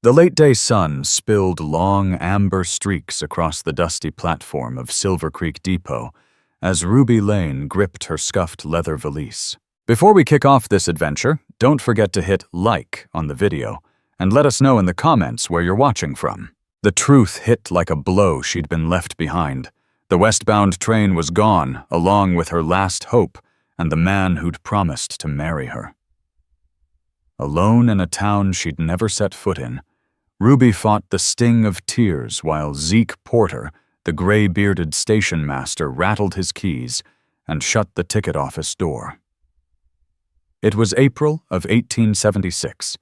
The late-day sun spilled long amber streaks across the dusty platform of Silver Creek Depot as Ruby Lane gripped her scuffed leather valise. Before we kick off this adventure, don't forget to hit like on the video and let us know in the comments where you're watching from. The truth hit like a blow she'd been left behind. The westbound train was gone, along with her last hope and the man who'd promised to marry her. Alone in a town she'd never set foot in, Ruby fought the sting of tears while Zeke Porter, the gray-bearded station master, rattled his keys and shut the ticket office door. It was April of 1876,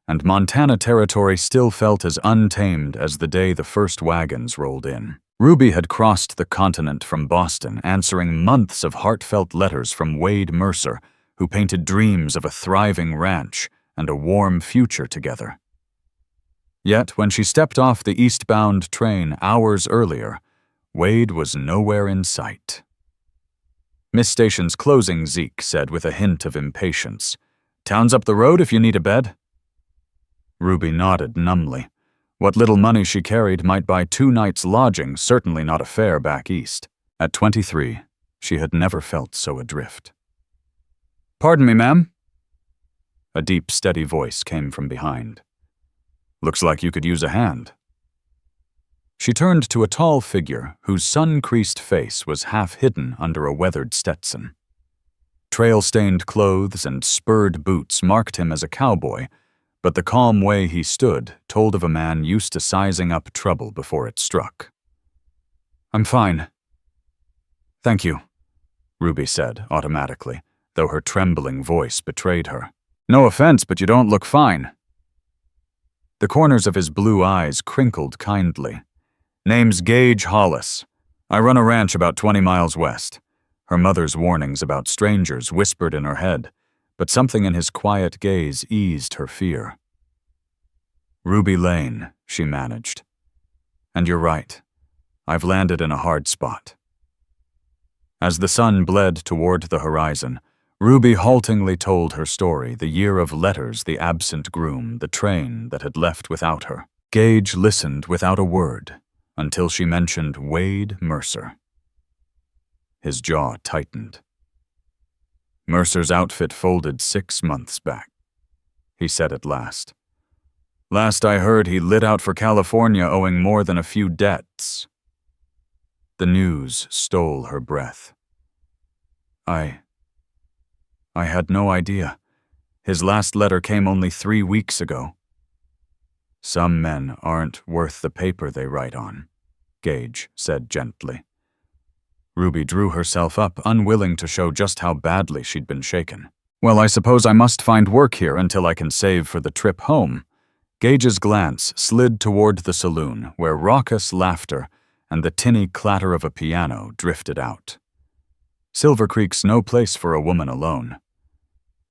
and Montana territory still felt as untamed as the day the first wagons rolled in. Ruby had crossed the continent from Boston, answering months of heartfelt letters from Wade Mercer, who painted dreams of a thriving ranch and a warm future together. Yet when she stepped off the eastbound train hours earlier, Wade was nowhere in sight. "Miss Station's closing," Zeke said with a hint of impatience. "Town's up the road if you need a bed." Ruby nodded numbly. What little money she carried might buy 2 nights' lodging, certainly not a fare back east. At 23, she had never felt so adrift. "Pardon me, ma'am?" A deep, steady voice came from behind. "Looks like you could use a hand." She turned to a tall figure whose sun-creased face was half hidden under a weathered Stetson. Trail-stained clothes and spurred boots marked him as a cowboy, but the calm way he stood told of a man used to sizing up trouble before it struck. "I'm fine." "Thank you," Ruby said automatically, though her trembling voice betrayed her. "No offense, but you don't look fine." The corners of his blue eyes crinkled kindly. "Name's Gage Hollis. I run a ranch about 20 miles west." Her mother's warnings about strangers whispered in her head, but something in his quiet gaze eased her fear. "Ruby Lane," she managed. "And you're right. I've landed in a hard spot." As the sun bled toward the horizon, Ruby haltingly told her story, the year of letters, the absent groom, the train that had left without her. Gage listened without a word until she mentioned Wade Mercer. His jaw tightened. "Mercer's outfit folded 6 months back," he said at last. "Last I heard, he lit out for California owing more than a few debts." The news stole her breath. I had no idea. His last letter came only 3 weeks ago." "Some men aren't worth the paper they write on," Gage said gently. Ruby drew herself up, unwilling to show just how badly she'd been shaken. "Well, I suppose I must find work here until I can save for the trip home." Gage's glance slid toward the saloon, where raucous laughter and the tinny clatter of a piano drifted out. Silver Creek's no place for a woman alone.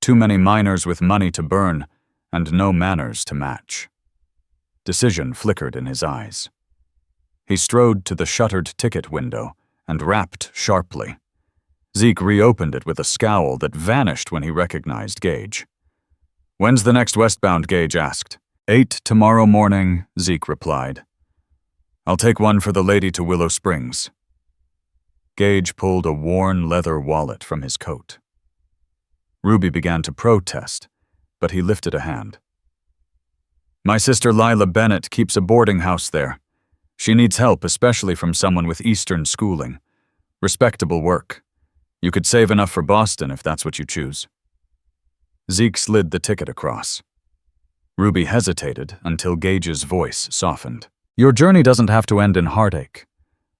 Too many miners with money to burn and no manners to match. Decision flickered in his eyes. He strode to the shuttered ticket window and rapped sharply. Zeke reopened it with a scowl that vanished when he recognized Gage. "When's the next westbound?" Gage asked. 8 tomorrow morning, Zeke replied. "I'll take one for the lady to Willow Springs." Gage pulled a worn leather wallet from his coat. Ruby began to protest, but he lifted a hand. "My sister Lila Bennett keeps a boarding house there. She needs help, especially from someone with Eastern schooling. Respectable work. You could save enough for Boston if that's what you choose." Zeke slid the ticket across. Ruby hesitated until Gage's voice softened. "Your journey doesn't have to end in heartache.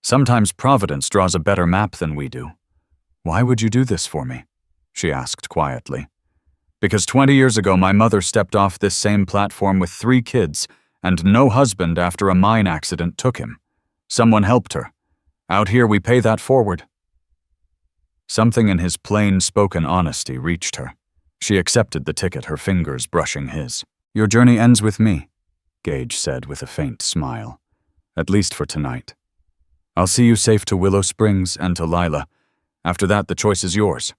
Sometimes Providence draws a better map than we do. Why would you do this for me?" she asked quietly. "Because 20 years ago my mother stepped off this same platform with 3 kids and no husband after a mine accident took him. Someone helped her. Out here we pay that forward." Something in his plain-spoken honesty reached her. She accepted the ticket, her fingers brushing his. "Your journey ends with me," Gage said with a faint smile. "At least for tonight. I'll see you safe to Willow Springs and to Lila. After that, the choice is yours."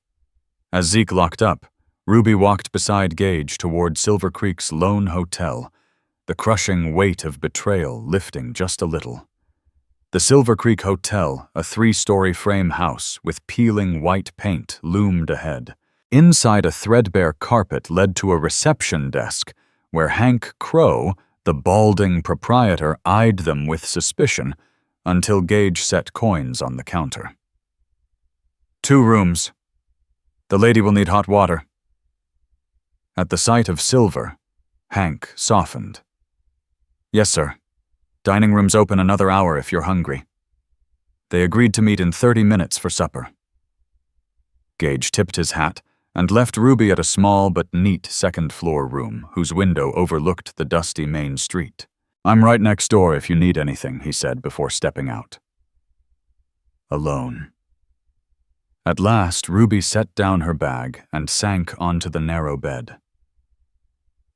As Zeke locked up, Ruby walked beside Gage toward Silver Creek's lone hotel, the crushing weight of betrayal lifting just a little. The Silver Creek Hotel, a 3-story frame house with peeling white paint, loomed ahead. Inside, a threadbare carpet led to a reception desk where Hank Crow, the balding proprietor, eyed them with suspicion until Gage set coins on the counter. 2 rooms. The lady will need hot water. At the sight of silver, Hank softened. Yes, sir. Dining room's open another hour if you're hungry. They agreed to meet in 30 minutes for supper. Gage tipped his hat and left Ruby at a small but neat second-floor room whose window overlooked the dusty main street. I'm right next door if you need anything, he said before stepping out. Alone. At last, Ruby set down her bag and sank onto the narrow bed.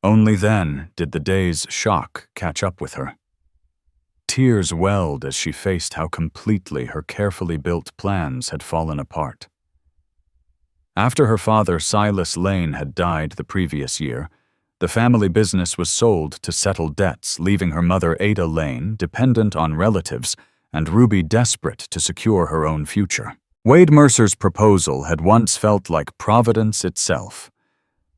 Only then did the day's shock catch up with her. Tears welled as she faced how completely her carefully built plans had fallen apart. After her father, Silas Lane, had died the previous year, the family business was sold to settle debts, leaving her mother, Ada Lane, dependent on relatives and Ruby desperate to secure her own future. Wade Mercer's proposal had once felt like Providence itself.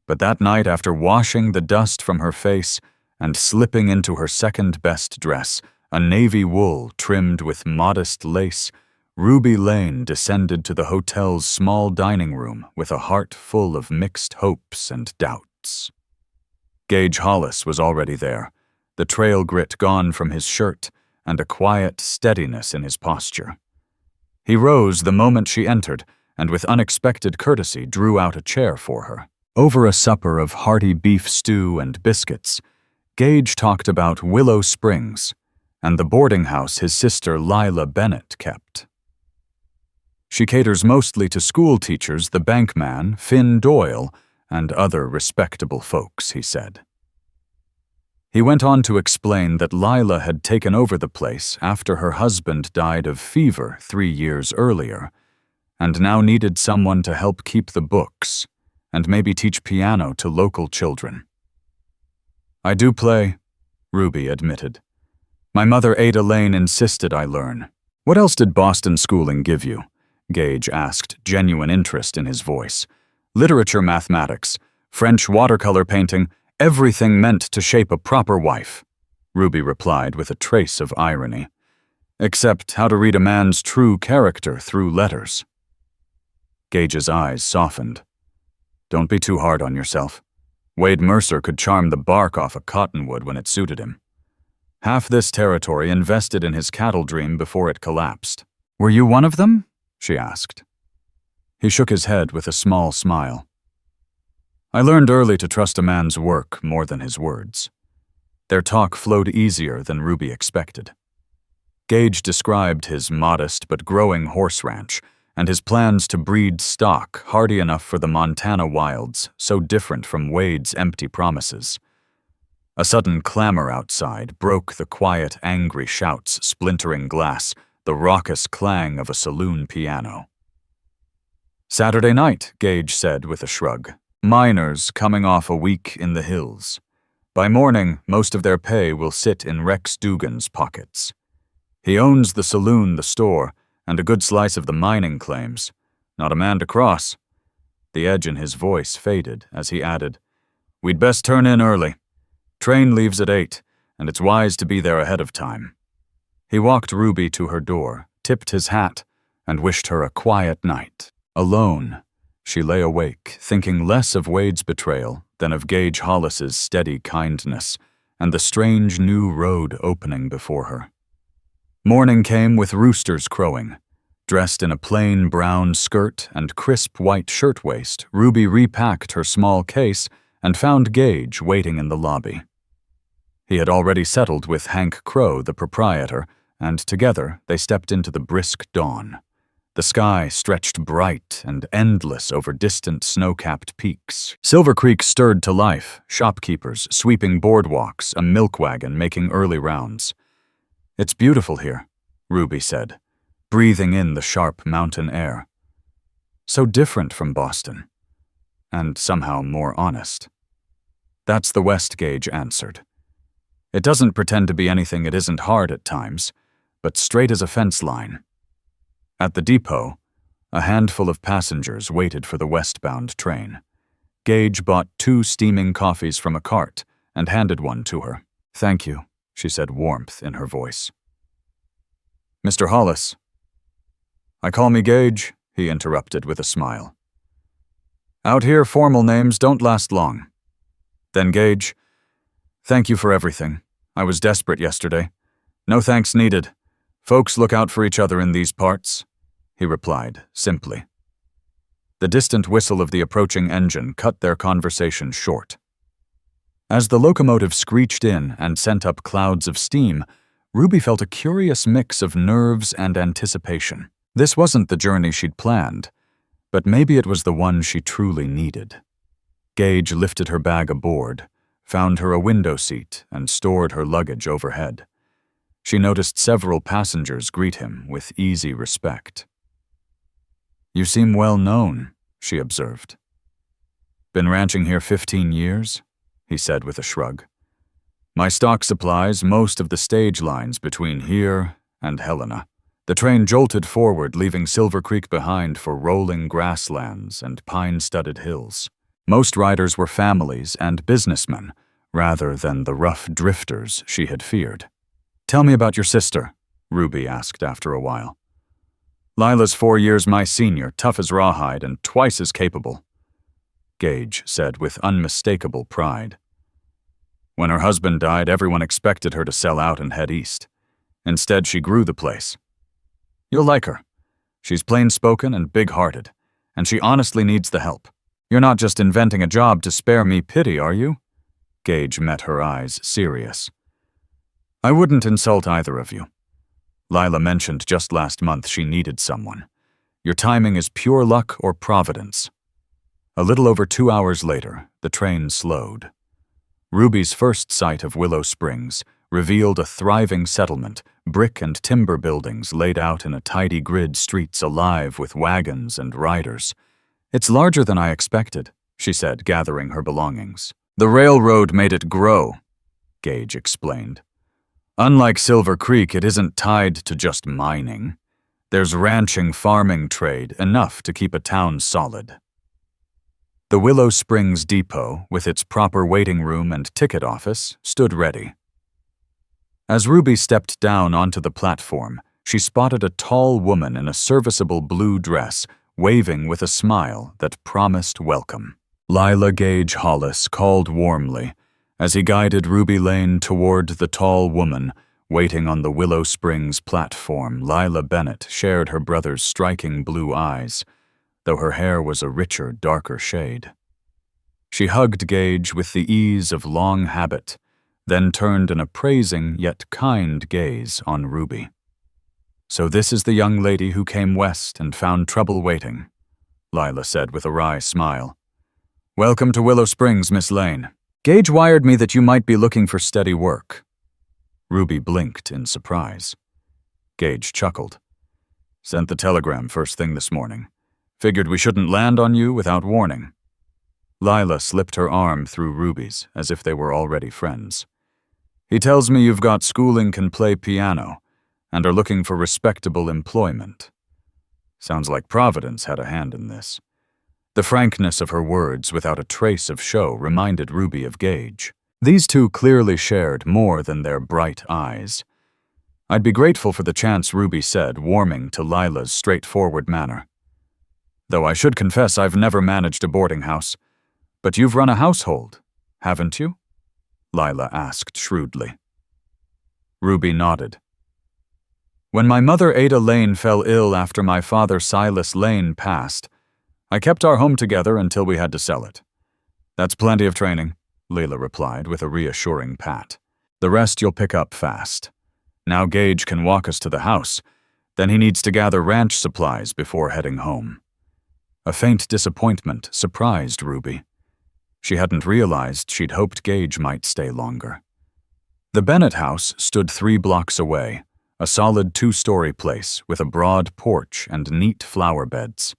But that night, after washing the dust from her face and slipping into her second-best dress, a navy wool trimmed with modest lace, Ruby Lane descended to the hotel's small dining room with a heart full of mixed hopes and doubts. Gage Hollis was already there, the trail grit gone from his shirt and a quiet steadiness in his posture. He rose the moment she entered and with unexpected courtesy drew out a chair for her. Over a supper of hearty beef stew and biscuits, Gage talked about Willow Springs and the boarding house his sister Lila Bennett kept. She caters mostly to school teachers, the bankman, Finn Doyle, and other respectable folks, he said. He went on to explain that Lila had taken over the place after her husband died of fever 3 years earlier, and now needed someone to help keep the books and maybe teach piano to local children. I do play, Ruby admitted. My mother, Ada Lane, insisted I learn. What else did Boston schooling give you? Gage asked, genuine interest in his voice. Literature, mathematics, French watercolor painting, everything meant to shape a proper wife, Ruby replied with a trace of irony. Except how to read a man's true character through letters. Gage's eyes softened. Don't be too hard on yourself. Wade Mercer could charm the bark off a cottonwood when it suited him. Half this territory invested in his cattle dream before it collapsed. Were you one of them? She asked. He shook his head with a small smile. I learned early to trust a man's work more than his words. Their talk flowed easier than Ruby expected. Gage described his modest but growing horse ranch and his plans to breed stock hardy enough for the Montana wilds, so different from Wade's empty promises. A sudden clamor outside broke the quiet, angry shouts splintering glass, the raucous clang of a saloon piano. Saturday night, Gage said with a shrug. Miners coming off a week in the hills. By morning, most of their pay will sit in Rex Dugan's pockets. He owns the saloon, the store, and a good slice of the mining claims. Not a man to cross. The edge in his voice faded as he added, We'd best turn in early. Train leaves at 8, and it's wise to be there ahead of time. He walked Ruby to her door, tipped his hat, and wished her a quiet night. Alone, she lay awake, thinking less of Wade's betrayal than of Gage Hollis's steady kindness and the strange new road opening before her. Morning came with roosters crowing. Dressed in a plain brown skirt and crisp white shirtwaist, Ruby repacked her small case and found Gage waiting in the lobby. He had already settled with Hank Crow, the proprietor, and together they stepped into the brisk dawn. The sky stretched bright and endless over distant snow-capped peaks. Silver Creek stirred to life, shopkeepers sweeping boardwalks, a milk wagon making early rounds. It's beautiful here, Ruby said, breathing in the sharp mountain air. So different from Boston, and somehow more honest. That's the West, Gage answered. It doesn't pretend to be anything it isn't hard at times, but straight as a fence line. At the depot, a handful of passengers waited for the westbound train. Gage bought 2 steaming coffees from a cart and handed one to her. "Thank you," she said, warmth in her voice. "Mr. Hollis." "I call me Gage," he interrupted with a smile. "Out here, formal names don't last long." Then Gage, "Thank you for everything. I was desperate yesterday. No thanks needed. Folks look out for each other in these parts," he replied, simply. The distant whistle of the approaching engine cut their conversation short. As the locomotive screeched in and sent up clouds of steam, Ruby felt a curious mix of nerves and anticipation. This wasn't the journey she'd planned, but maybe it was the one she truly needed. Gage lifted her bag aboard, found her a window seat, and stored her luggage overhead. She noticed several passengers greet him with easy respect. "You seem well known," she observed. "Been ranching here 15 years?" he said with a shrug. "My stock supplies most of the stage lines between here and Helena." The train jolted forward, leaving Silver Creek behind for rolling grasslands and pine-studded hills. Most riders were families and businessmen, rather than the rough drifters she had feared. "Tell me about your sister," Ruby asked after a while. "Lila's 4 years my senior, tough as rawhide and twice as capable," Gage said with unmistakable pride. "When her husband died, everyone expected her to sell out and head east. Instead, she grew the place. You'll like her. She's plain-spoken and big-hearted, and she honestly needs the help. You're not just inventing a job to spare me pity, are you?" Gage met her eyes, serious. "I wouldn't insult either of you. Lila mentioned just last month she needed someone. Your timing is pure luck or providence." A little over 2 hours later, the train slowed. Ruby's first sight of Willow Springs revealed a thriving settlement, brick and timber buildings laid out in a tidy grid, streets alive with wagons and riders. "It's larger than I expected," she said, gathering her belongings. "The railroad made it grow," Gage explained. "Unlike Silver Creek, it isn't tied to just mining. There's ranching, farming trade, enough to keep a town solid." The Willow Springs depot, with its proper waiting room and ticket office, stood ready. As Ruby stepped down onto the platform, she spotted a tall woman in a serviceable blue dress, waving with a smile that promised welcome. Lila Gage Hollis called warmly as he guided Ruby Lane toward the tall woman waiting on the Willow Springs platform. Lila Bennett shared her brother's striking blue eyes, though her hair was a richer, darker shade. She hugged Gage with the ease of long habit, then turned an appraising yet kind gaze on Ruby. "So this is the young lady who came west and found trouble waiting," Lila said with a wry smile. "Welcome to Willow Springs, Miss Lane. Gage wired me that you might be looking for steady work." Ruby blinked in surprise. Gage chuckled. "Sent the telegram first thing this morning. Figured we shouldn't land on you without warning." Lila slipped her arm through Ruby's as if they were already friends. "He tells me you've got schooling, can play piano, and are looking for respectable employment. Sounds like Providence had a hand in this." The frankness of her words, without a trace of show, reminded Ruby of Gage. These two clearly shared more than their bright eyes. "I'd be grateful for the chance," Ruby said, warming to Lila's straightforward manner. "Though I should confess I've never managed a boarding house. But you've run a household, haven't you?" Lila asked shrewdly. Ruby nodded. "When my mother Ada Lane fell ill after my father Silas Lane passed, I kept our home together until we had to sell it. That's plenty of training," Lila replied with a reassuring pat. "The rest you'll pick up fast. Now Gage can walk us to the house, then he needs to gather ranch supplies before heading home." A faint disappointment surprised Ruby. She hadn't realized she'd hoped Gage might stay longer. The Bennett house stood 3 blocks away, a solid 2-story place with a broad porch and neat flower beds.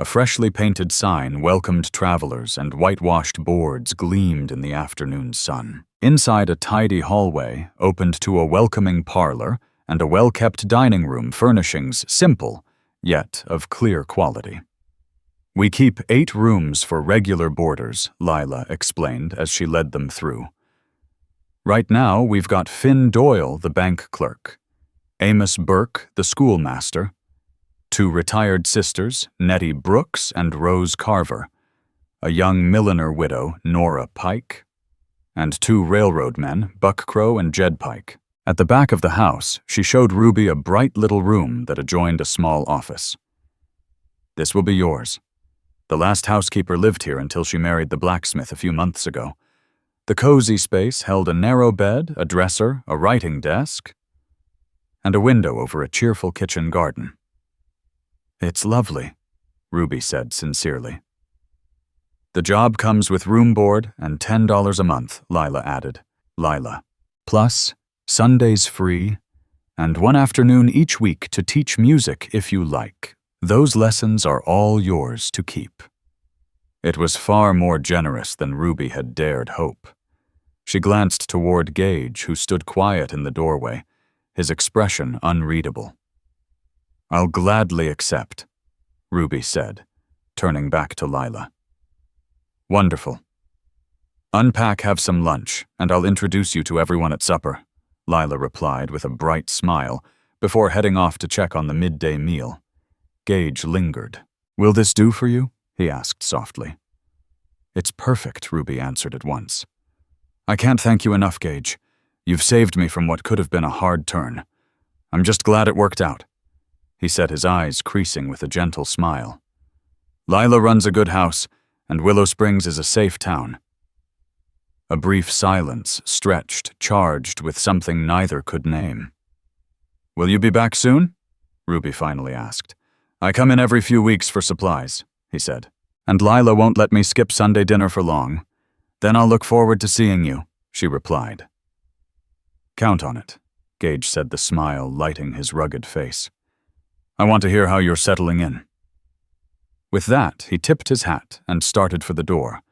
A freshly painted sign welcomed travelers, and whitewashed boards gleamed in the afternoon sun. Inside, a tidy hallway opened to a welcoming parlor and a well-kept dining room, furnishings simple, yet of clear quality. "We keep 8 rooms for regular boarders," Lila explained as she led them through. "Right now, we've got Finn Doyle, the bank clerk, Amos Burke, the schoolmaster, 2 retired sisters, Nettie Brooks and Rose Carver, a young milliner widow, Nora Pike, and 2 railroad men, Buck Crow and Jed Pike." At the back of the house, she showed Ruby a bright little room that adjoined a small office. "This will be yours. The last housekeeper lived here until she married the blacksmith a few months ago. The cozy space held a narrow bed, a dresser, a writing desk, and a window over a cheerful kitchen garden." "It's lovely," Ruby said sincerely. "The job comes with room board and $10 a month," Lila added. "Lila. Plus, Sundays free, and 1 afternoon each week to teach music if you like. Those lessons are all yours to keep." It was far more generous than Ruby had dared hope. She glanced toward Gage, who stood quiet in the doorway, his expression unreadable. "I'll gladly accept," Ruby said, turning back to Lila. "Wonderful. Unpack, have some lunch, and I'll introduce you to everyone at supper," Lila replied with a bright smile, before heading off to check on the midday meal. Gage lingered. "Will this do for you?" he asked softly. "It's perfect," Ruby answered at once. "I can't thank you enough, Gage. You've saved me from what could have been a hard turn. I'm just glad it worked out," he said, his eyes creasing with a gentle smile. "Lila runs a good house, and Willow Springs is a safe town." A brief silence stretched, charged with something neither could name. "Will you be back soon?" Ruby finally asked. "I come in every few weeks for supplies," he said. "And Lila won't let me skip Sunday dinner for long. Then I'll look forward to seeing you," she replied. "Count on it," Gage said, the smile lighting his rugged face. "I want to hear how you're settling in." With that, he tipped his hat and started for the door,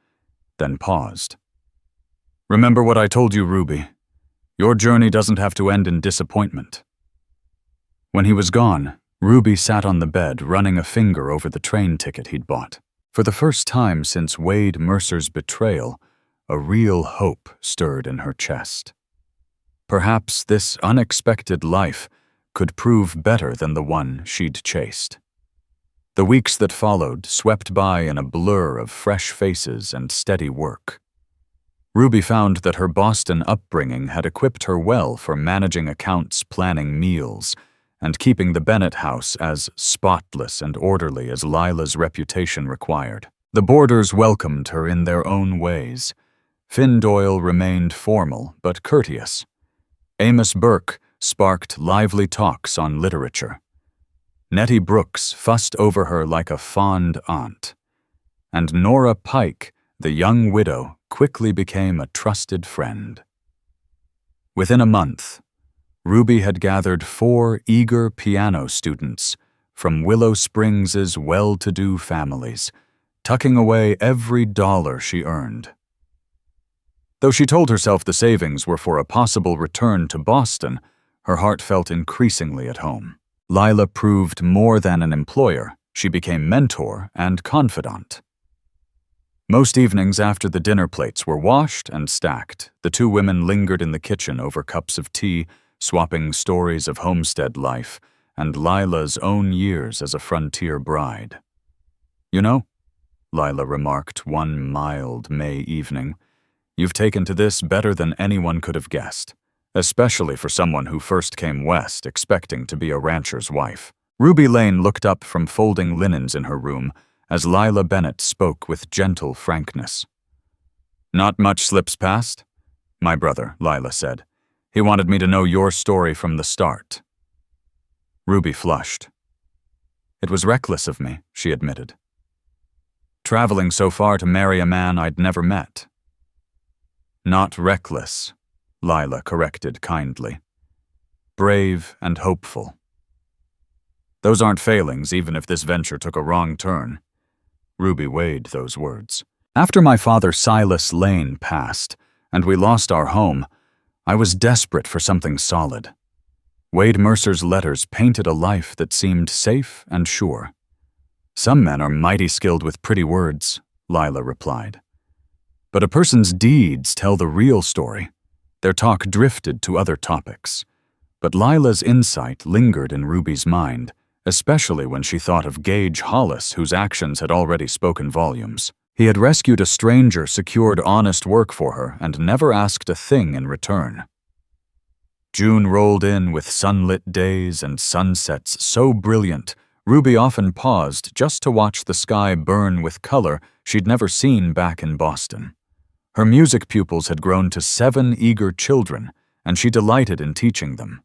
then paused. "Remember what I told you, Ruby. Your journey doesn't have to end in disappointment." When he was gone, Ruby sat on the bed, running a finger over the train ticket he'd bought. For the first time since Wade Mercer's betrayal, a real hope stirred in her chest. Perhaps this unexpected life could prove better than the one she'd chased. The weeks that followed swept by in a blur of fresh faces and steady work. Ruby found that her Boston upbringing had equipped her well for managing accounts, planning meals, and keeping the Bennett house as spotless and orderly as Lila's reputation required. The boarders welcomed her in their own ways. Finn Doyle remained formal but courteous. Amos Burke sparked lively talks on literature. Nettie Brooks fussed over her like a fond aunt. And Nora Pike, the young widow, quickly became a trusted friend. Within a month, Ruby had gathered 4 eager piano students from Willow Springs' well-to-do families, tucking away every dollar she earned. Though she told herself the savings were for a possible return to Boston, her heart felt increasingly at home. Lila proved more than an employer. She became mentor and confidant. Most evenings after the dinner plates were washed and stacked, the 2 women lingered in the kitchen over cups of tea, swapping stories of homestead life and Lila's own years as a frontier bride. "You know," Lila remarked one mild May evening, "you've taken to this better than anyone could have guessed, especially for someone who first came west expecting to be a rancher's wife." Ruby Lane looked up from folding linens in her room as Lila Bennett spoke with gentle frankness. "Not much slips past?" "My brother," Lila said. "He wanted me to know your story from the start." Ruby flushed. "It was reckless of me," she admitted. "Traveling so far to marry a man I'd never met." "Not reckless," Lila corrected kindly. "Brave and hopeful. Those aren't failings, even if this venture took a wrong turn. Ruby weighed those words. After my father Silas Lane passed, and we lost our home, I was desperate for something solid. Wade Mercer's letters painted a life that seemed safe and sure. Some men are mighty skilled with pretty words, Lila replied. But a person's deeds tell the real story. Their talk drifted to other topics. But Lila's insight lingered in Ruby's mind, especially when she thought of Gage Hollis, whose actions had already spoken volumes. He had rescued a stranger, secured honest work for her, and never asked a thing in return. June rolled in with sunlit days and sunsets so brilliant, Ruby often paused just to watch the sky burn with color she'd never seen back in Boston. Her music pupils had grown to 7 eager children, and she delighted in teaching them.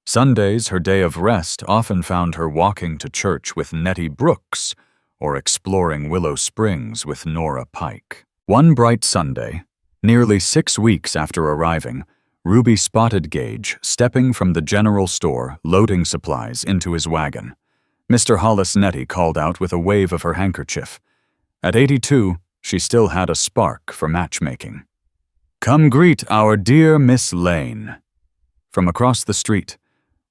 Sundays, her day of rest, often found her walking to church with Nettie Brooks or exploring Willow Springs with Nora Pike. One bright Sunday, nearly 6 weeks after arriving, Ruby spotted Gage stepping from the general store, loading supplies into his wagon. Mr. Hollis Nettie called out with a wave of her handkerchief. At 82, she still had a spark for matchmaking. "Come greet our dear Miss Lane." From across the street,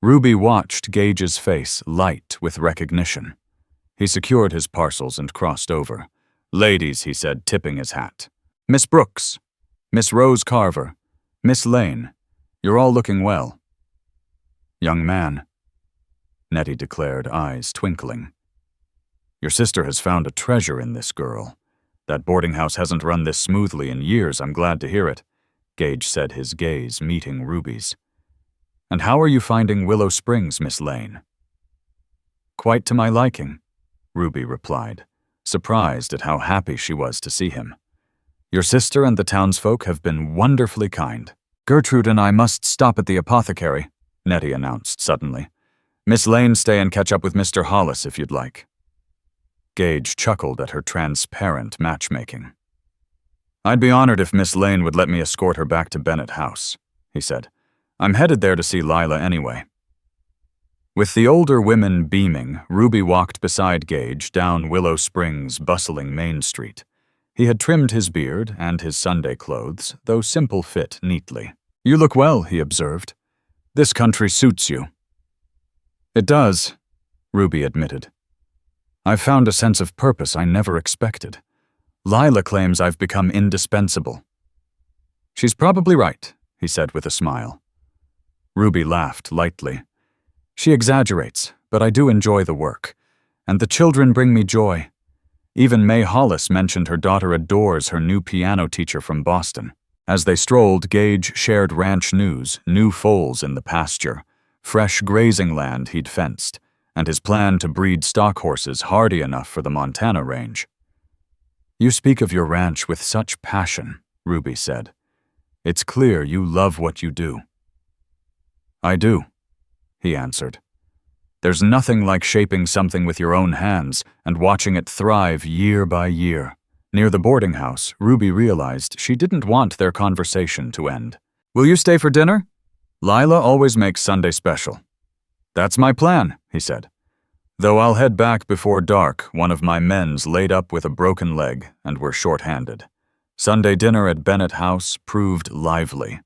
Ruby watched Gage's face light with recognition. He secured his parcels and crossed over. "Ladies," he said, tipping his hat. "Miss Brooks, Miss Rose Carver, Miss Lane, you're all looking well." "Young man," Nettie declared, eyes twinkling. "Your sister has found a treasure in this girl. That boarding house hasn't run this smoothly in years, I'm glad to hear it," Gage said, his gaze meeting Ruby's. "And how are you finding Willow Springs, Miss Lane?" "Quite to my liking," Ruby replied, surprised at how happy she was to see him. "Your sister and the townsfolk have been wonderfully kind. Gertrude and I must stop at the apothecary," Nettie announced suddenly. "Miss Lane, stay and catch up with Mr. Hollis if you'd like." Gage chuckled at her transparent matchmaking. "I'd be honored if Miss Lane would let me escort her back to Bennett House," he said. "I'm headed there to see Lila anyway." With the older women beaming, Ruby walked beside Gage down Willow Springs' bustling Main Street. He had trimmed his beard and his Sunday clothes, though simple fit neatly. "You look well," he observed. "This country suits you." "It does," Ruby admitted. "I've found a sense of purpose I never expected. Lila claims I've become indispensable." "She's probably right," he said with a smile. Ruby laughed lightly. "She exaggerates, but I do enjoy the work. And the children bring me joy. Even May Hollis mentioned her daughter adores her new piano teacher from Boston." As they strolled, Gage shared ranch news, new foals in the pasture, fresh grazing land he'd fenced, and his plan to breed stock horses hardy enough for the Montana range. "You speak of your ranch with such passion," Ruby said. "It's clear you love what you do." "I do," he answered. "There's nothing like shaping something with your own hands and watching it thrive year by year." Near the boarding house, Ruby realized she didn't want their conversation to end. "Will you stay for dinner? Lila always makes Sunday special." "That's my plan," he said. "Though I'll head back before dark, one of my men's laid up with a broken leg and we're short-handed." Sunday dinner at Bennett House proved lively.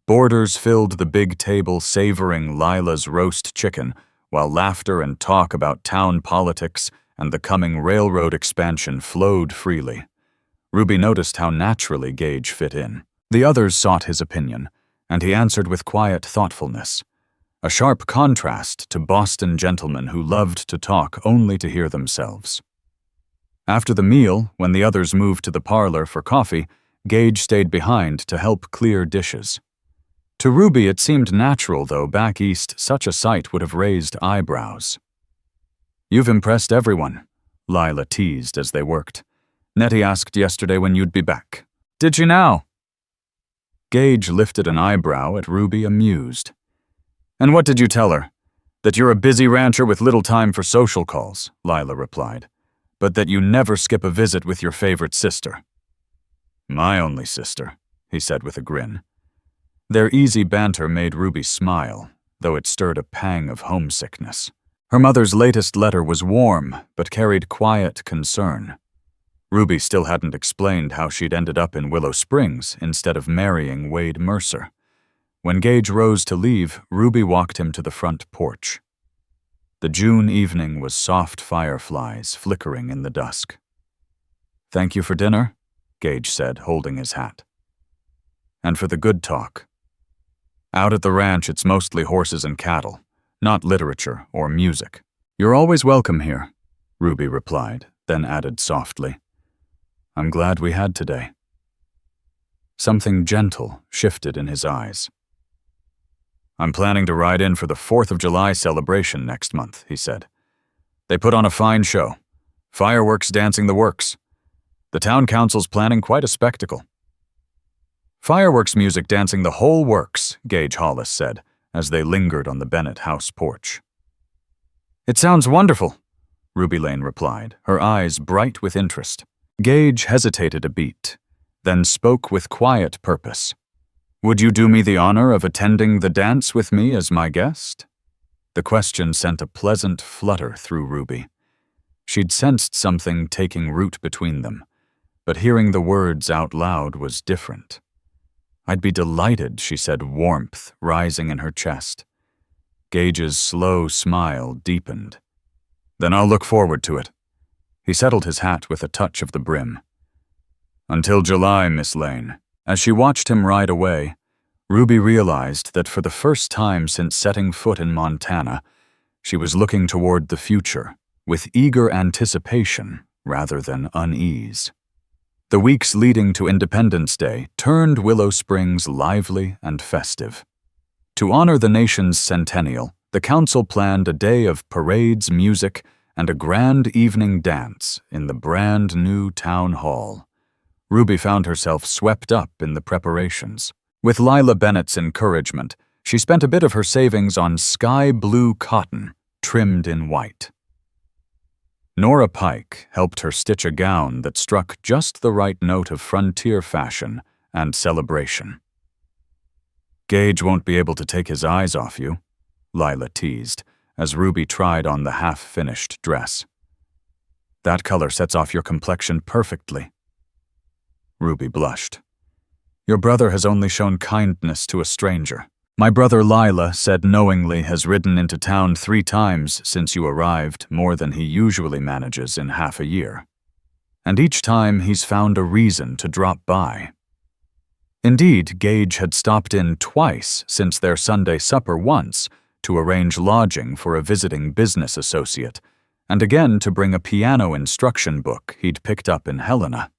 Boarders filled the big table savoring Lila's roast chicken, while laughter and talk about town politics and the coming railroad expansion flowed freely. Ruby noticed how naturally Gage fit in. The others sought his opinion, and he answered with quiet thoughtfulness, a sharp contrast to Boston gentlemen who loved to talk only to hear themselves. After the meal, when the others moved to the parlor for coffee, Gage stayed behind to help clear dishes. To Ruby it seemed natural, though back east such a sight would have raised eyebrows. "You've impressed everyone," Lila teased as they worked. "Nettie asked yesterday when you'd be back." "Did she now?" Gage lifted an eyebrow at Ruby, amused. "And what did you tell her? That you're a busy rancher with little time for social calls," Lila replied, "but that you never skip a visit with your favorite sister." "My only sister," he said with a grin. Their easy banter made Ruby smile, though it stirred a pang of homesickness. Her mother's latest letter was warm, but carried quiet concern. Ruby still hadn't explained how she'd ended up in Willow Springs instead of marrying Wade Mercer. When Gage rose to leave, Ruby walked him to the front porch. The June evening was soft fireflies flickering in the dusk. "Thank you for dinner," Gage said, holding his hat. "And for the good talk. Out at the ranch, it's mostly horses and cattle, not literature or music." "You're always welcome here," Ruby replied, then added softly, "I'm glad we had today." Something gentle shifted in his eyes. "I'm planning to ride in for the 4th of July celebration next month," he said. "They put on a fine show. Fireworks, dancing, the works. The town council's planning quite a spectacle." "Fireworks, music, dancing, the whole works," Gage Hollis said, as they lingered on the Bennett house porch. "It sounds wonderful," Ruby Lane replied, her eyes bright with interest. Gage hesitated a beat, then spoke with quiet purpose. "Would you do me the honor of attending the dance with me as my guest?" The question sent a pleasant flutter through Ruby. She'd sensed something taking root between them, but hearing the words out loud was different. "I'd be delighted," she said, warmth rising in her chest. Gage's slow smile deepened. "Then I'll look forward to it." He settled his hat with a touch of the brim. "Until July, Miss Lane." As she watched him ride away, Ruby realized that for the first time since setting foot in Montana, she was looking toward the future with eager anticipation rather than unease. The weeks leading to Independence Day turned Willow Springs lively and festive. To honor the nation's centennial, the council planned a day of parades, music, and a grand evening dance in the brand new town hall. Ruby found herself swept up in the preparations. With Lila Bennett's encouragement, she spent a bit of her savings on sky blue cotton trimmed in white. Nora Pike helped her stitch a gown that struck just the right note of frontier fashion and celebration. "Gage won't be able to take his eyes off you," Lila teased, as Ruby tried on the half-finished dress. "That color sets off your complexion perfectly." Ruby blushed. "Your brother has only shown kindness to a stranger. My brother Lila said knowingly has ridden into town 3 times since you arrived, more than he usually manages in half a year. And each time he's found a reason to drop by." Indeed, Gage had stopped in twice since their Sunday supper, once to arrange lodging for a visiting business associate, and again to bring a piano instruction book he'd picked up in Helena.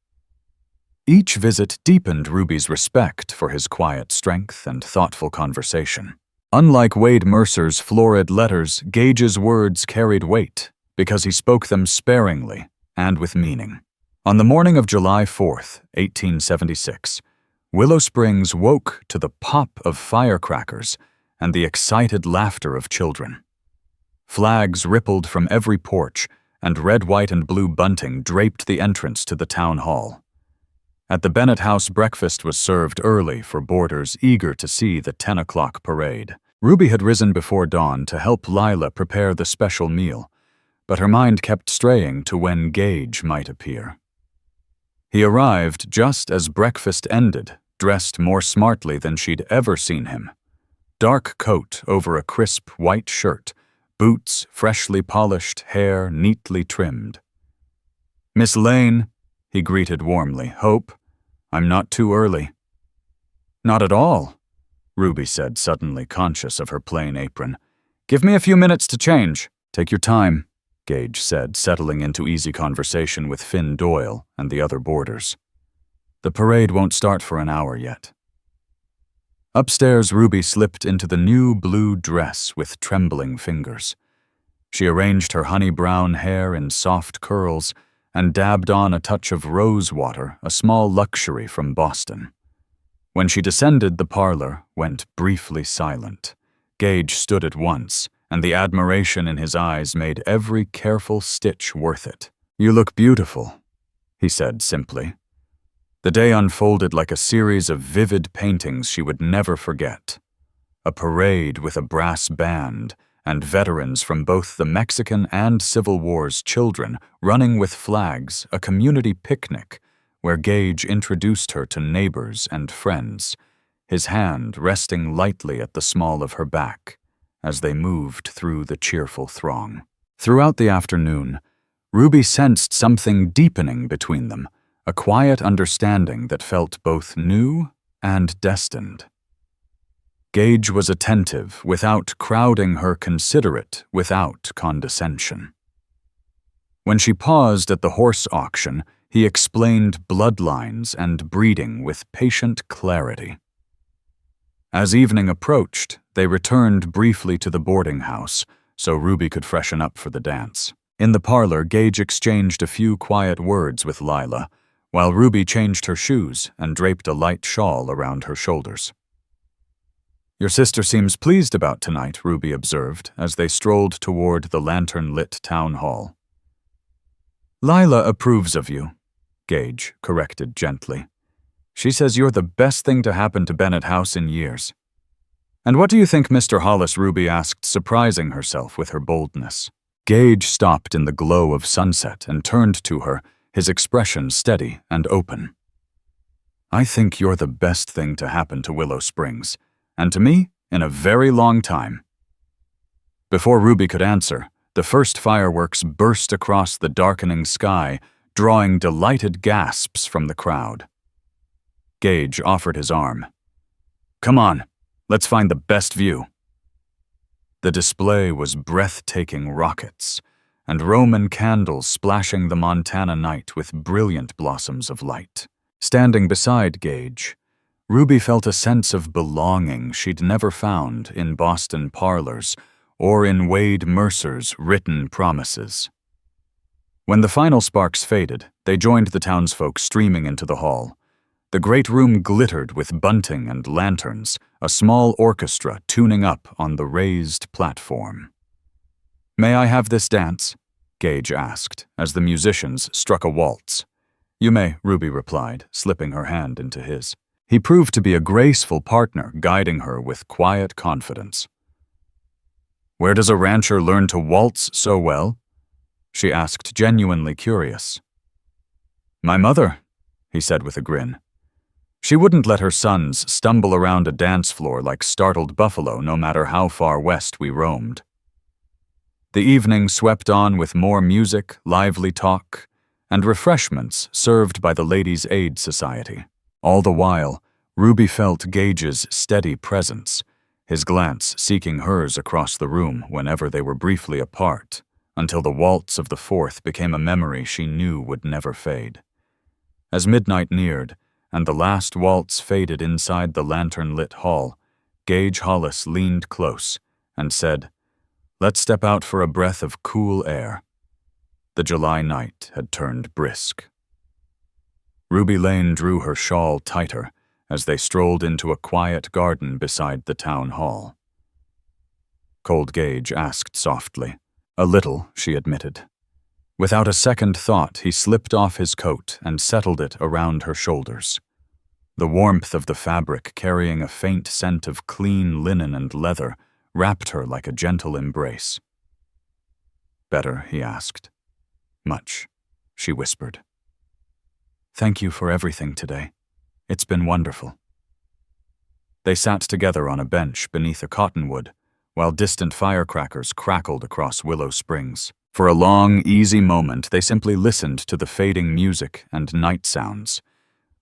Each visit deepened Ruby's respect for his quiet strength and thoughtful conversation. Unlike Wade Mercer's florid letters, Gage's words carried weight because he spoke them sparingly and with meaning. On the morning of July 4th, 1876, Willow Springs woke to the pop of firecrackers and the excited laughter of children. Flags rippled from every porch, and red, white, and blue bunting draped the entrance to the town hall. At the Bennett house, breakfast was served early for boarders eager to see the 10 o'clock parade. Ruby had risen before dawn to help Lila prepare the special meal, but her mind kept straying to when Gage might appear. He arrived just as breakfast ended, dressed more smartly than she'd ever seen him. Dark coat over a crisp white shirt, boots freshly polished, hair neatly trimmed. "Miss Lane," he greeted warmly. "Hope I'm not too early." "Not at all," Ruby said, suddenly conscious of her plain apron. "Give me a few minutes to change." "Take your time," Gage said, settling into easy conversation with Finn Doyle and the other boarders. "The parade won't start for an hour yet." Upstairs, Ruby slipped into the new blue dress with trembling fingers. She arranged her honey-brown hair in soft curls and dabbed on a touch of rose water, a small luxury from Boston. When she descended, the parlor went briefly silent. Gage stood at once, and the admiration in his eyes made every careful stitch worth it. "You look beautiful," he said simply. The day unfolded like a series of vivid paintings she would never forget. A parade with a brass band and veterans from both the Mexican and Civil War's children running with flags, a community picnic where Gage introduced her to neighbors and friends, his hand resting lightly at the small of her back as they moved through the cheerful throng. Throughout the afternoon, Ruby sensed something deepening between them, a quiet understanding that felt both new and destined. Gage was attentive without crowding her, considerate without condescension. When she paused at the horse auction, he explained bloodlines and breeding with patient clarity. As evening approached, they returned briefly to the boarding house so Ruby could freshen up for the dance. In the parlor, Gage exchanged a few quiet words with Lila, while Ruby changed her shoes and draped a light shawl around her shoulders. "Your sister seems pleased about tonight," Ruby observed as they strolled toward the lantern-lit town hall. "Lila approves of you," Gage corrected gently. "She says you're the best thing to happen to Bennett House in years." "And what do you think Mr. Hollis?" Ruby asked, surprising herself with her boldness. Gage stopped in the glow of sunset and turned to her, his expression steady and open. "I think you're the best thing to happen to Willow Springs, and to me, in a very long time." Before Ruby could answer, the first fireworks burst across the darkening sky, drawing delighted gasps from the crowd. Gage offered his arm. "Come on, let's find the best view." The display was breathtaking rockets, and Roman candles splashing the Montana night with brilliant blossoms of light. Standing beside Gage, Ruby felt a sense of belonging she'd never found in Boston parlors or in Wade Mercer's written promises. When the final sparks faded, they joined the townsfolk streaming into the hall. The great room glittered with bunting and lanterns, a small orchestra tuning up on the raised platform. "May I have this dance?" Gage asked, as the musicians struck a waltz. "You may," Ruby replied, slipping her hand into his. He proved to be a graceful partner, guiding her with quiet confidence. "Where does a rancher learn to waltz so well?" she asked, genuinely curious. "My mother," he said with a grin. She wouldn't let her sons stumble around a dance floor like startled buffalo no matter how far west we roamed. The evening swept on with more music, lively talk, and refreshments served by the Ladies' Aid Society. All the while, Ruby felt Gage's steady presence, his glance seeking hers across the room whenever they were briefly apart, until the waltz of the fourth became a memory she knew would never fade. As midnight neared, and the last waltz faded inside the lantern-lit hall, Gage Hollis leaned close and said, "Let's step out for a breath of cool air." The July night had turned brisk. Ruby Lane drew her shawl tighter as they strolled into a quiet garden beside the town hall. Cold Gage asked softly. "A little," she admitted. Without a second thought, he slipped off his coat and settled it around her shoulders. The warmth of the fabric, carrying a faint scent of clean linen and leather, wrapped her like a gentle embrace. "Better?" he asked. "Much," she whispered. "Thank you for everything today. It's been wonderful." They sat together on a bench beneath a cottonwood, while distant firecrackers crackled across Willow Springs. For a long, easy moment, they simply listened to the fading music and night sounds.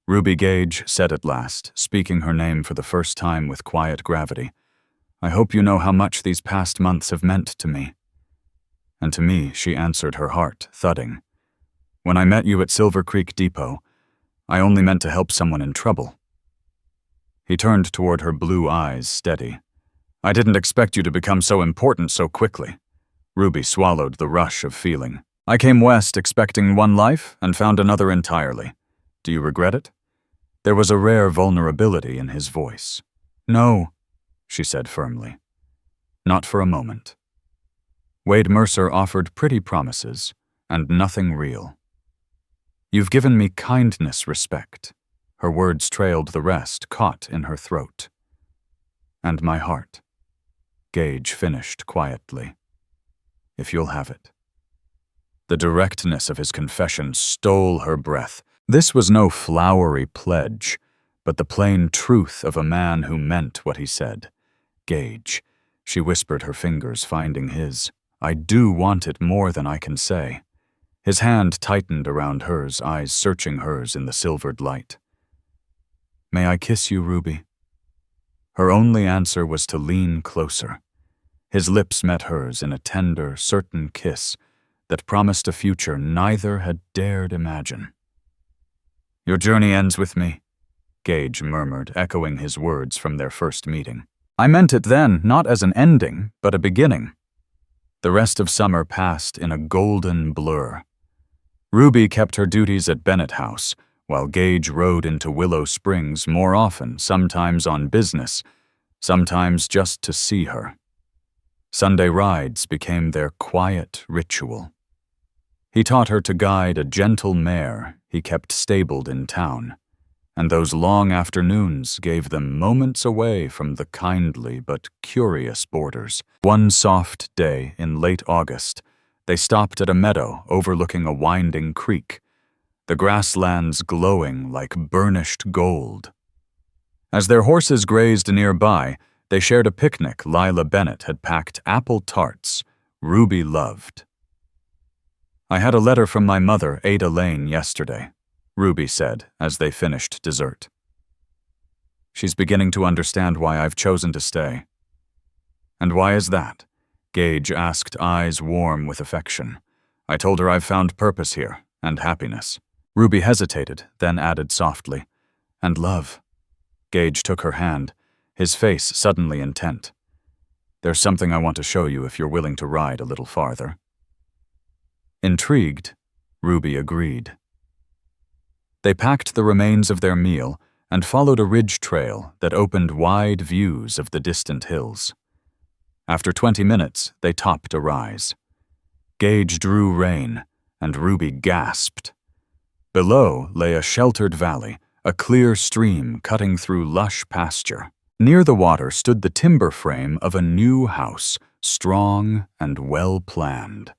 Ruby Gage said at last, speaking her name for the first time with quiet gravity, "I hope you know how much these past months have meant to me." And to me, she answered, her heart thudding. "When I met you at Silver Creek Depot, I only meant to help someone in trouble." He turned toward her blue eyes, steady. "I didn't expect you to become so important so quickly." Ruby swallowed the rush of feeling. "I came west expecting one life and found another entirely. Do you regret it?" There was a rare vulnerability in his voice. "No," she said firmly. "Not for a moment." Wade Mercer offered pretty promises, and nothing real. "You've given me kindness, respect." Her words trailed the rest, caught in her throat. "And my heart." Gage finished quietly. If you'll have it. The directness of his confession stole her breath. This was no flowery pledge, but the plain truth of a man who meant what he said. Gage, she whispered, her fingers finding his. I do want it more than I can say. His hand tightened around hers, eyes searching hers in the silvered light. May I kiss you, Ruby? Her only answer was to lean closer. His lips met hers in a tender, certain kiss that promised a future neither had dared imagine. Your journey ends with me, Gage murmured, echoing his words from their first meeting. I meant it then, not as an ending, but a beginning. The rest of summer passed in a golden blur. Ruby kept her duties at Bennett House, while Gage rode into Willow Springs more often, sometimes on business, sometimes just to see her. Sunday rides became their quiet ritual. He taught her to guide a gentle mare he kept stabled in town, and those long afternoons gave them moments away from the kindly but curious boarders. One soft day in late August, they stopped at a meadow overlooking a winding creek, the grasslands glowing like burnished gold. As their horses grazed nearby, they shared a picnic Lila Bennett had packed apple tarts Ruby loved. I had a letter from my mother, Ada Lane, yesterday, Ruby said as they finished dessert. She's beginning to understand why I've chosen to stay. And why is that? Gage asked, eyes warm with affection. I told her I've found purpose here, and happiness. Ruby hesitated, then added softly, and love. Gage took her hand, his face suddenly intent. There's something I want to show you if you're willing to ride a little farther. Intrigued, Ruby agreed. They packed the remains of their meal and followed a ridge trail that opened wide views of the distant hills. After 20 minutes, they topped a rise. Gage drew rein, and Ruby gasped. Below lay a sheltered valley, a clear stream cutting through lush pasture. Near the water stood the timber frame of a new house, strong and well-planned.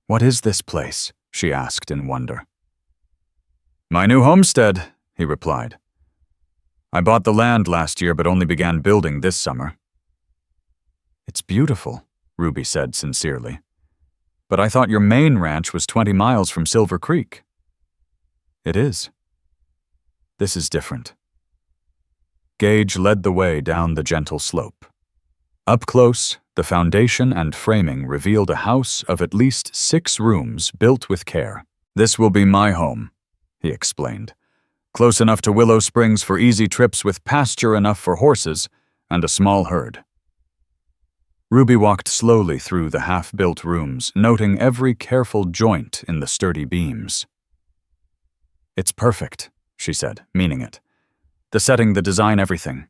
What is this place? She asked in wonder. My new homestead, he replied. I bought the land last year but only began building this summer. It's beautiful, Ruby said sincerely. But I thought your main ranch was 20 miles from Silver Creek. It is. This is different. Gage led the way down the gentle slope. Up close, the foundation and framing revealed a house of at least 6 rooms built with care. This will be my home, he explained. Close enough to Willow Springs for easy trips with pasture enough for horses and a small herd. Ruby walked slowly through the half-built rooms, noting every careful joint in the sturdy beams. It's perfect, she said, meaning it. The setting, the design, everything.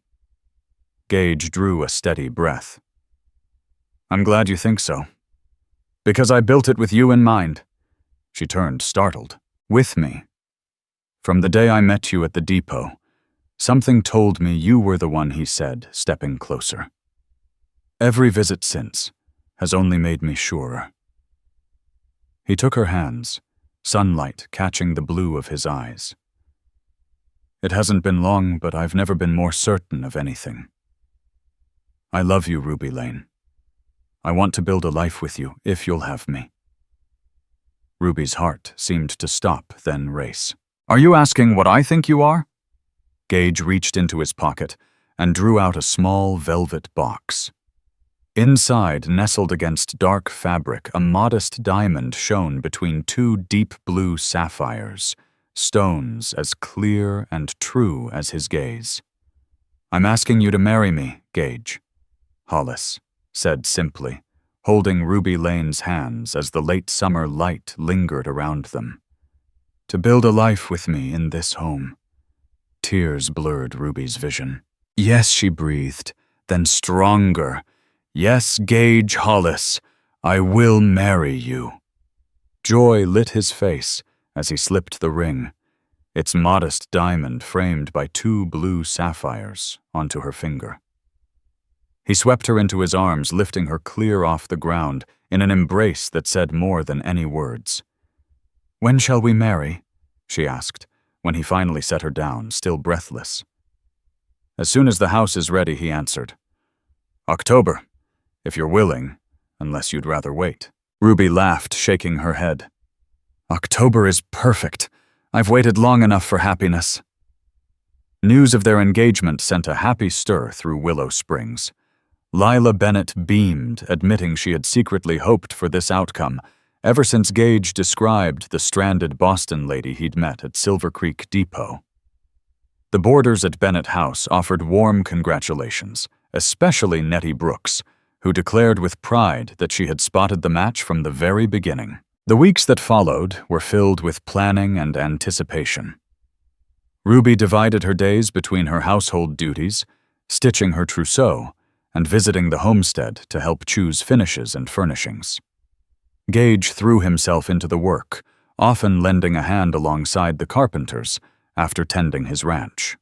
Gage drew a steady breath. I'm glad you think so. Because I built it with you in mind. She turned, startled. With me. From the day I met you at the depot, something told me you were the one, he said, stepping closer. Every visit since has only made me surer. He took her hands, sunlight catching the blue of his eyes. It hasn't been long, but I've never been more certain of anything. I love you, Ruby Lane. I want to build a life with you, if you'll have me. Ruby's heart seemed to stop, then race. Are you asking what I think you are? Gage reached into his pocket and drew out a small velvet box. Inside, nestled against dark fabric, a modest diamond shone between 2 deep blue sapphires, stones as clear and true as his gaze. I'm asking you to marry me, Gage, Hollis said simply, holding Ruby Lane's hands as the late summer light lingered around them. To build a life with me in this home. Tears blurred Ruby's vision. Yes, she breathed, then stronger. Yes, Gage Hollis, I will marry you. Joy lit his face as he slipped the ring, its modest diamond framed by 2 blue sapphires, onto her finger. He swept her into his arms, lifting her clear off the ground in an embrace that said more than any words. "When shall we marry?" she asked, when he finally set her down, still breathless. "As soon as the house is ready," he answered. "October, if you're willing, unless you'd rather wait." Ruby laughed, shaking her head. "October is perfect. I've waited long enough for happiness." News of their engagement sent a happy stir through Willow Springs. Lila Bennett beamed, admitting she had secretly hoped for this outcome ever since Gage described the stranded Boston lady he'd met at Silver Creek Depot. The boarders at Bennett House offered warm congratulations, especially Nettie Brooks, who declared with pride that she had spotted the match from the very beginning. The weeks that followed were filled with planning and anticipation. Ruby divided her days between her household duties, stitching her trousseau, and visiting the homestead to help choose finishes and furnishings. Gage threw himself into the work, often lending a hand alongside the carpenters after tending his ranch.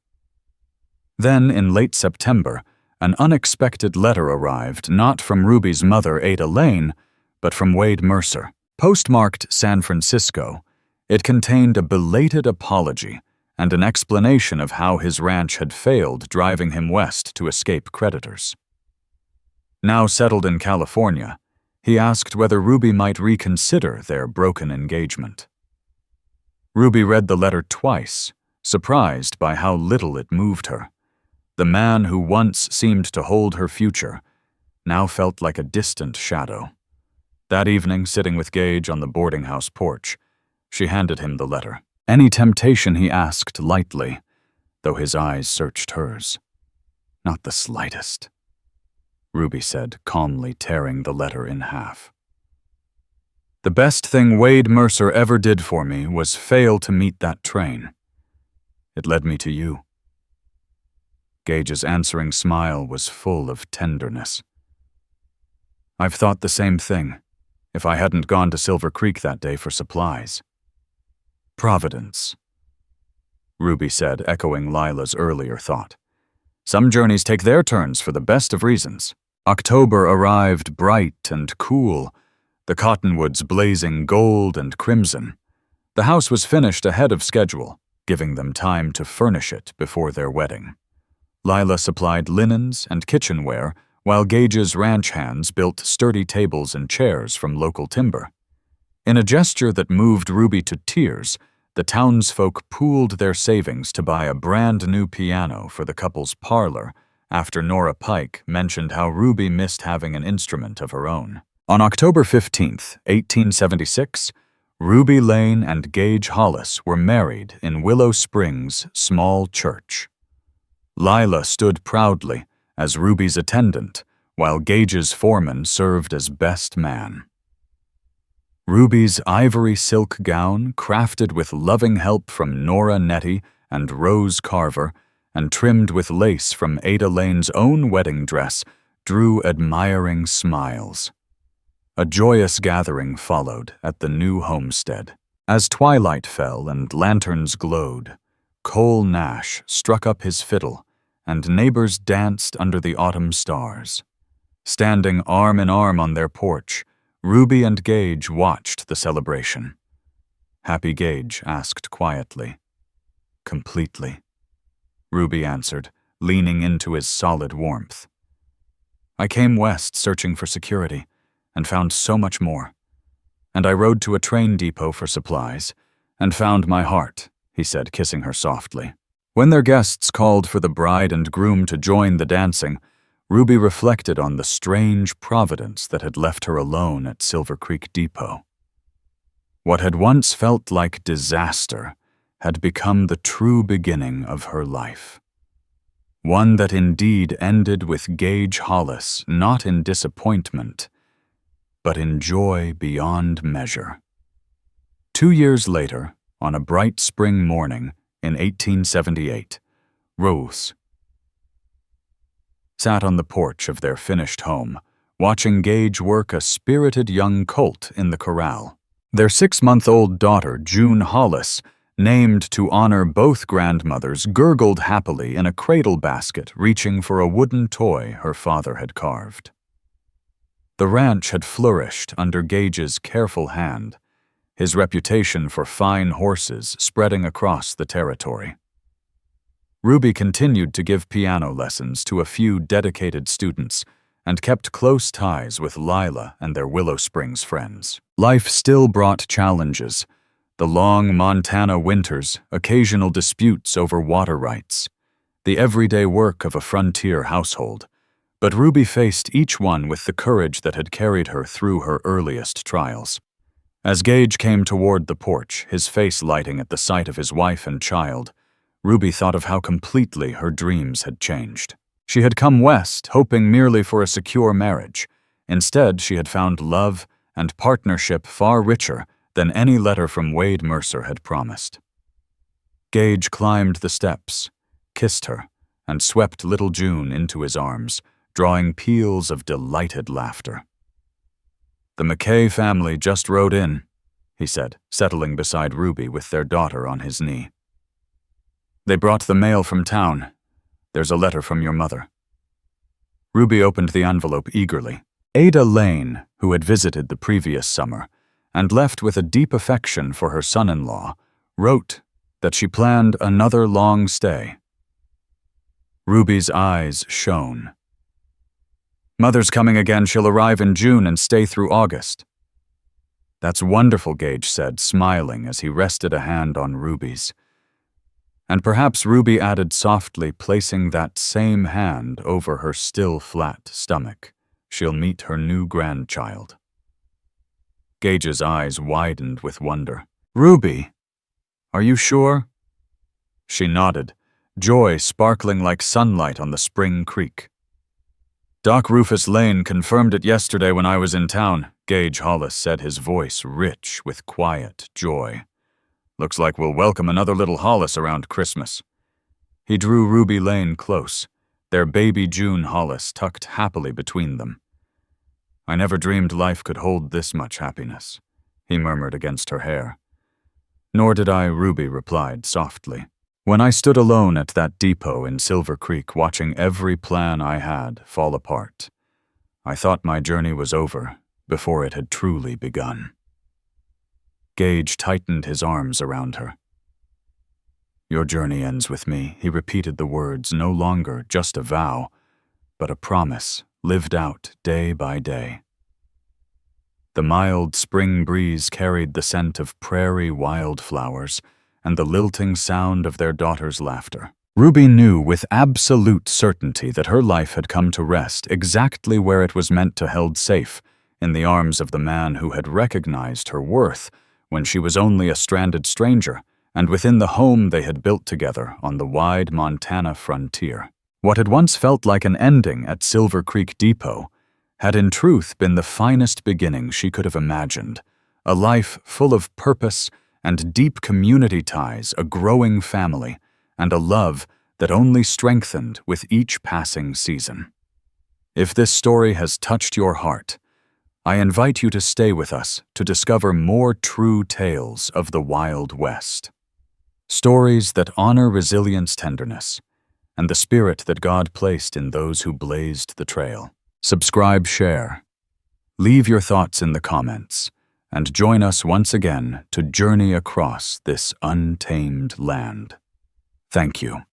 Then, in late September, an unexpected letter arrived not from Ruby's mother, Ada Lane, but from Wade Mercer. Postmarked San Francisco, it contained a belated apology and an explanation of how his ranch had failed, driving him west to escape creditors. Now settled in California, he asked whether Ruby might reconsider their broken engagement. Ruby read the letter twice, surprised by how little it moved her. The man who once seemed to hold her future now felt like a distant shadow. That evening, sitting with Gage on the boarding house porch, she handed him the letter. "Any temptation?" he asked lightly, though his eyes searched hers. "Not the slightest," Ruby said, calmly tearing the letter in half. "The best thing Wade Mercer ever did for me was fail to meet that train. It led me to you." Gage's answering smile was full of tenderness. "I've thought the same thing, if I hadn't gone to Silver Creek that day for supplies." "Providence," Ruby said, echoing Lila's earlier thought. "Some journeys take their turns for the best of reasons." October arrived bright and cool, the cottonwoods blazing gold and crimson. The house was finished ahead of schedule, giving them time to furnish it before their wedding. Lila supplied linens and kitchenware, while Gage's ranch hands built sturdy tables and chairs from local timber. In a gesture that moved Ruby to tears, the townsfolk pooled their savings to buy a brand-new piano for the couple's parlor after Nora Pike mentioned how Ruby missed having an instrument of her own. On October 15th, 1876, Ruby Lane and Gage Hollis were married in Willow Springs' small church. Lila stood proudly as Ruby's attendant, while Gage's foreman served as best man. Ruby's ivory silk gown, crafted with loving help from Nora Nettie and Rose Carver, and trimmed with lace from Ada Lane's own wedding dress, drew admiring smiles. A joyous gathering followed at the new homestead. As twilight fell and lanterns glowed, Cole Nash struck up his fiddle, and neighbors danced under the autumn stars. Standing arm in arm on their porch, Ruby and Gage watched the celebration. Happy Gage asked quietly. "Completely," Ruby answered, leaning into his solid warmth. "I came west searching for security, and found so much more. And I rode to a train depot for supplies, and found my heart," he said, kissing her softly. When their guests called for the bride and groom to join the dancing, Ruby reflected on the strange providence that had left her alone at Silver Creek Depot. What had once felt like disaster had become the true beginning of her life. One that indeed ended with Gage Hollis, not in disappointment, but in joy beyond measure. 2 years later, on a bright spring morning in 1878, Rose sat on the porch of their finished home, watching Gage work a spirited young colt in the corral. Their 6-month-old daughter, June Hollis, named to honor both grandmothers, gurgled happily in a cradle basket, reaching for a wooden toy her father had carved. The ranch had flourished under Gage's careful hand, his reputation for fine horses spreading across the territory. Ruby continued to give piano lessons to a few dedicated students and kept close ties with Lila and their Willow Springs friends. Life still brought challenges: the long Montana winters, occasional disputes over water rights, the everyday work of a frontier household. But Ruby faced each one with the courage that had carried her through her earliest trials. As Gage came toward the porch, his face lighting at the sight of his wife and child, Ruby thought of how completely her dreams had changed. She had come west, hoping merely for a secure marriage. Instead, she had found love and partnership far richer than any letter from Wade Mercer had promised. Gage climbed the steps, kissed her, and swept little June into his arms, drawing peals of delighted laughter. "The McKay family just rode in," he said, settling beside Ruby with their daughter on his knee. "They brought the mail from town. There's a letter from your mother." Ruby opened the envelope eagerly. Ada Lane, who had visited the previous summer and left with a deep affection for her son-in-law, wrote that she planned another long stay. Ruby's eyes shone. "Mother's coming again. She'll arrive in June and stay through August." "That's wonderful," Gage said, smiling as he rested a hand on Ruby's. And perhaps Ruby added softly, placing that same hand over her still flat stomach, "She'll meet her new grandchild." Gage's eyes widened with wonder. "Ruby, are you sure?" She nodded, joy sparkling like sunlight on the spring creek. "Doc Rufus Lane confirmed it yesterday when I was in town," Gage Hollis said, his voice rich with quiet joy. "Looks like we'll welcome another little Hollis around Christmas." He drew Ruby Lane close, their baby June Hollis tucked happily between them. "I never dreamed life could hold this much happiness," he murmured against her hair. "Nor did I," Ruby replied softly. "When I stood alone at that depot in Silver Creek, watching every plan I had fall apart, I thought my journey was over before it had truly begun." Gage tightened his arms around her. "Your journey ends with me," he repeated the words, no longer just a vow, but a promise lived out day by day. The mild spring breeze carried the scent of prairie wildflowers and the lilting sound of their daughter's laughter. Ruby knew with absolute certainty that her life had come to rest exactly where it was meant to, held safe in the arms of the man who had recognized her worth when she was only a stranded stranger, and within the home they had built together on the wide Montana frontier. What had once felt like an ending at Silver Creek Depot had in truth been the finest beginning she could have imagined, a life full of purpose and deep community ties, a growing family, and a love that only strengthened with each passing season. If this story has touched your heart, I invite you to stay with us to discover more true tales of the Wild West. Stories that honor resilience, tenderness, and the spirit that God placed in those who blazed the trail. Subscribe, share. Leave your thoughts in the comments, and join us once again to journey across this untamed land. Thank you.